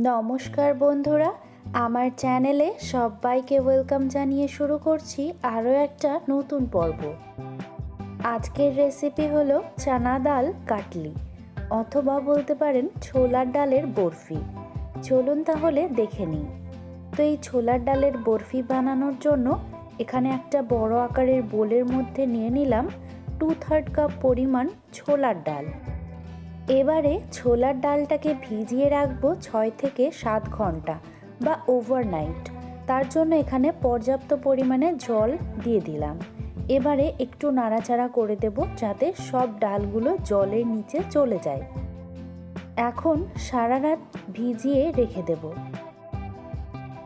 নমস্কার বন্ধুরা, আমার চ্যানেলে সবাইকে ওয়েলকাম জানিয়ে শুরু করছি আরও একটা নতুন পর্ব। আজকের রেসিপি হলো চানা ডাল কাটলি, অথবা বলতে পারেন ছোলার ডালের বরফি। চলুন তাহলে দেখে নিই। তো এই ছোলার ডালের বরফি বানানোর জন্য এখানে একটা বড় আকারের বোলের মধ্যে নিয়ে নিলাম 2/3 কাপ পরিমাণ ছোলার ডাল। এবারে ছোলার ডালটাকে ভিজিয়ে রাখবো 6 থেকে 7 ঘন্টা বা ওভারনাইট। তার জন্য এখানে পর্যাপ্ত পরিমাণে জল দিয়ে দিলাম। এবারে একটু নাড়াচাড়া করে দেব যাতে সব ডালগুলো জলের নিচে চলে যায়। এখন সারা রাত ভিজিয়ে রেখে দেব।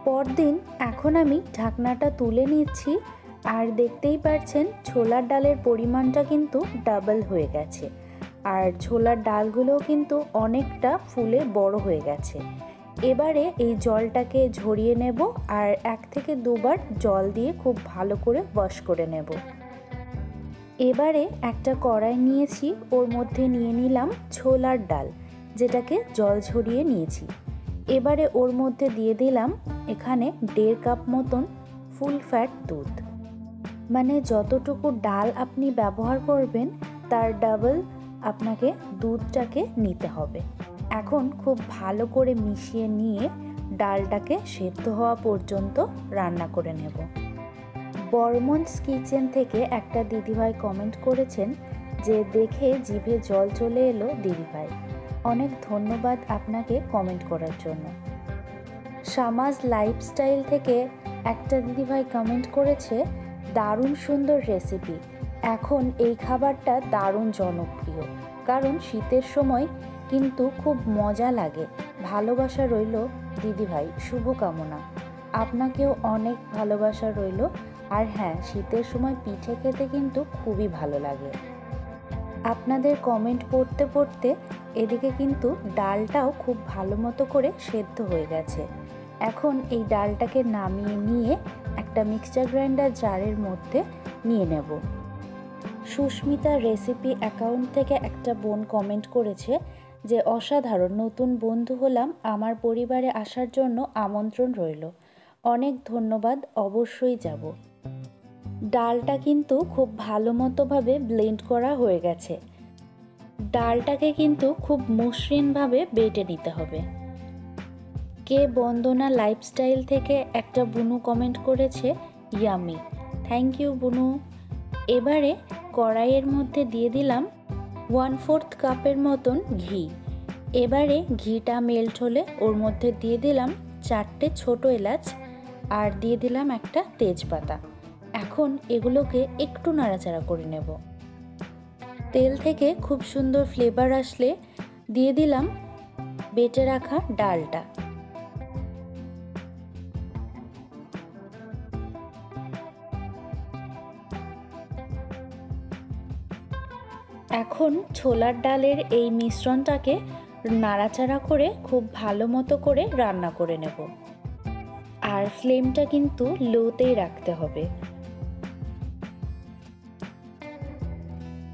পরদিন এখন আমি ঢাকনাটা তুলে নিচ্ছি, আর দেখতেই পাচ্ছেন ছোলার ডালের পরিমাণটা কিন্তু ডাবল হয়ে গেছে, আর ছোলার ডালগুলোও কিন্তু অনেকটা ফুলে বড় হয়ে গেছে। এবারে এই জলটাকে ঝরিয়ে নেব, আর 1 থেকে 2 বার জল দিয়ে খুব ভালো করে ওয়াশ করে নেব। এবারে একটা কড়াই নিয়েছি, ওর মধ্যে নিয়ে নিলাম ছোলার ডাল, যেটাকে জল ঝরিয়ে নিয়েছি। এবারে ওর মধ্যে দিয়ে দিলাম এখানে 1.5 কাপ মতন ফুল ফ্যাট দুধ, মানে যতটুকু ডাল আপনি ব্যবহার করবেন তার ডাবল আপনাকে দুধটাকে নিতে হবে। এখন খুব ভালো করে মিশিয়ে নিয়ে ডালটাকে সেদ্ধ হওয়া পর্যন্ত রান্না করে নেব। বর্মনস কিচেন থেকে একটা দিদিভাই কমেন্ট করেছেন যে দেখে জিভে জল চলে এলো। দিদিভাই, অনেক ধন্যবাদ আপনাকে কমেন্ট করার জন্য। শামাজ লাইফস্টাইল থেকে একটা দিদিভাই কমেন্ট করেছে, দারুণ সুন্দর রেসিপি, এখন এই খাবারটা দারুণ জনপ্রিয়, কারণ শীতের সময় কিন্তু খুব মজা লাগে। ভালোবাসা রইল দিদিভাই, শুভকামনা। আপনাকেও অনেক ভালোবাসা রইল। আর হ্যাঁ, শীতের সময় পিঠে খেতে কিন্তু খুবই ভালো লাগে। আপনাদের কমেন্ট পড়তে পড়তে এদিকে কিন্তু ডালটাও খুব ভালো মতো করে সেদ্ধ হয়ে গেছে। এখন এই ডালটাকে নামিয়ে নিয়ে একটা মিক্সচার গ্রাইন্ডার জারের মধ্যে নিয়ে নেব। সুস্মিতা রেসিপি অ্যাকাউন্ট থেকে একটা বোন কমেন্ট করেছে যে অসাধারণ, নতুন বন্ধু হলাম, আমার পরিবারে আসার জন্য আমন্ত্রণ রইল। অনেক ধন্যবাদ, অবশ্যই যাব। ডালটা কিন্তু খুব ভালো মতোভাবে ব্লেন্ড করা হয়ে গেছে। ডালটাকে কিন্তু খুব মসৃণভাবে বেটে নিতে হবে। কে বন্দনা লাইফস্টাইল থেকে একটা বুনু কমেন্ট করেছে, ইয়ামি, থ্যাংক ইউ বুনু। এবারে কড়াইয়ের মধ্যে দিয়ে দিলাম 1/4 কাপের মতন ঘি। এবারে ঘিটা মেল্ট হলে ওর মধ্যে দিয়ে দিলাম 4টে ছোট এলাচ, আর দিয়ে দিলাম একটা তেজপাতা। এখন এগুলোকে একটু নাড়াচাড়া করে নেব। তেল থেকে খুব সুন্দর ফ্লেভার আসলে দিয়ে দিলাম বেটে রাখা ডালটা। এখন ছোলার ডালের এই মিশ্রণটাকে নাড়াচাড়া করে খুব ভালো মতো করে রান্না করে নেব, আর ফ্লেমটা কিন্তু লোতেই রাখতে হবে।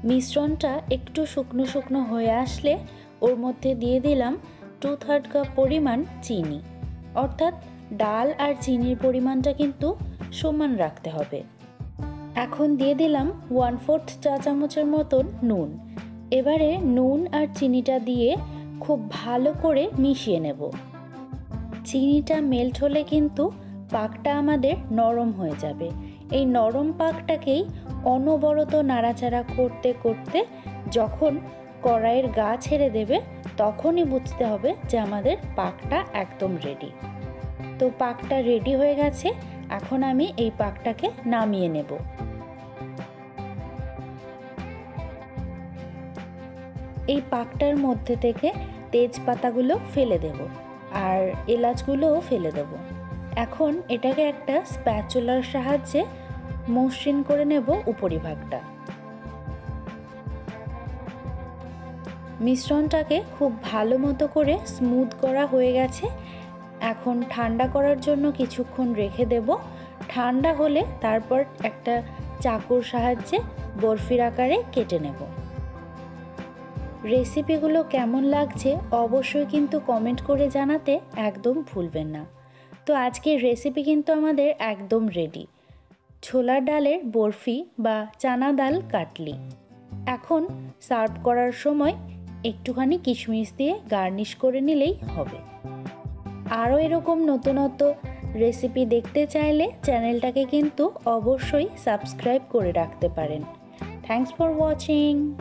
মিশ্রণটা একটু শুকনো শুকনো হয়ে আসলে ওর মধ্যে দিয়ে দিলাম 2/3 কাপ পরিমাণ চিনি, অর্থাৎ ডাল আর চিনির পরিমাণটা কিন্তু সমান রাখতে হবে। এখন দিয়ে দিলাম 1/4 চা চামচের মতন নুন। এবারে নুন আর চিনিটা দিয়ে খুব ভালো করে মিশিয়ে নেব। চিনিটা মেল্ট হলে কিন্তু পাকটা আমাদের নরম হয়ে যাবে। এই নরম পাকটাকেই অনবরত নাড়াচাড়া করতে করতে যখন কড়াইয়ের গা ছেড়ে দেবে তখনই বুঝতে হবে যে আমাদের পাকটা একদম রেডি। তো পাকটা রেডি হয়ে গেছে, এখন আমি এই পাকটাকে নামিয়ে নেব। এই পাকটার মধ্যে থেকে তেজপাতাগুলো ফেলে দেব, আর এলাচগুলোও ফেলে দেব। এখন এটাকে একটা স্প্যাচুলার সাহায্যে মসৃণ করে নেব উপরিভাগটা। মিশ্রণটাকে খুব ভালো মতো করে স্মুথ করা হয়ে গেছে। এখন ঠান্ডা করার জন্য কিছুক্ষণ রেখে দেব। ঠান্ডা হলে তারপর একটা চাকুর সাহায্যে বরফির আকারে কেটে নেব। রেসিপিগুলো কেমন লাগছে অবশ্যই কিন্তু কমেন্ট করে জানাতে একদম ভুলবেন না। তো আজকের রেসিপি কিন্তু আমাদের একদম রেডি, ছোলার ডালের বরফি বা চানা ডাল কাটলি। এখন সার্ভ করার সময় একটুখানি কিশমিশ দিয়ে গার্নিশ করে নিলেই হবে। আরও এরকম নতুনত্ব রেসিপি দেখতে চাইলে চ্যানেলটাকে কিন্তু অবশ্যই সাবস্ক্রাইব করে রাখতে পারেন। Thanks for watching.